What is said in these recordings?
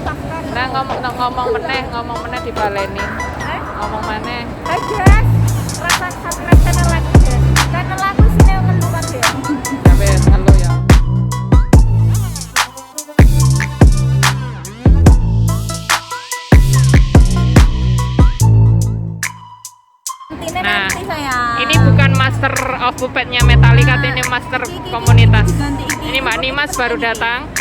Nah ngomong meneh dibaleni. Ngomong meneh. Hai guys, rasa subscribe channel lagi guys. Channel aku sini ngeluh kan ya. Ya wes ngeluh ya. Nah, ini bukan Master of Puppetnya Metallica, ini Master Komunitas. Ini Mbak Nimas baru datang.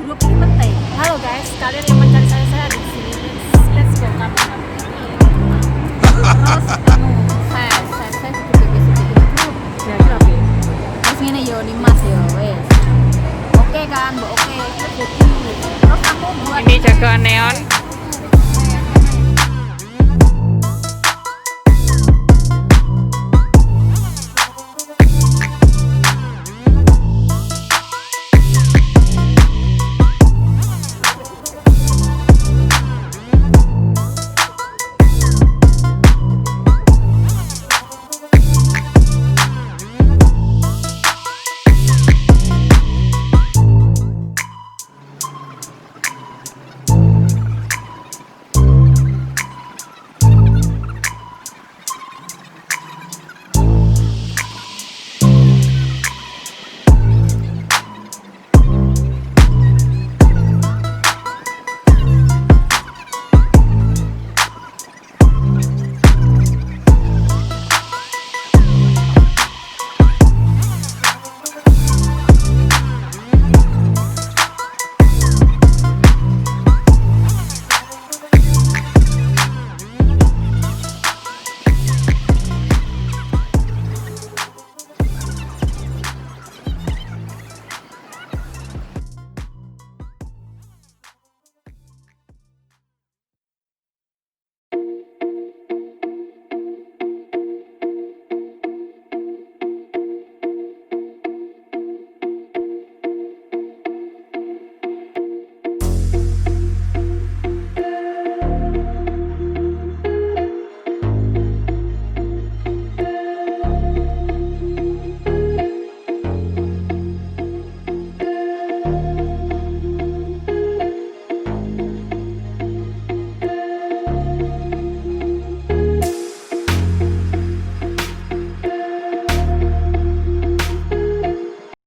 Grup ini penting. Halo guys, kalian yang mencari saya di sini. Let's go kami. Terus saya grup. Ya, tapi Terus ngene yo Nimas yo wes. Oke kan, Mbak oke. Terus aku buat ini jagoan neon.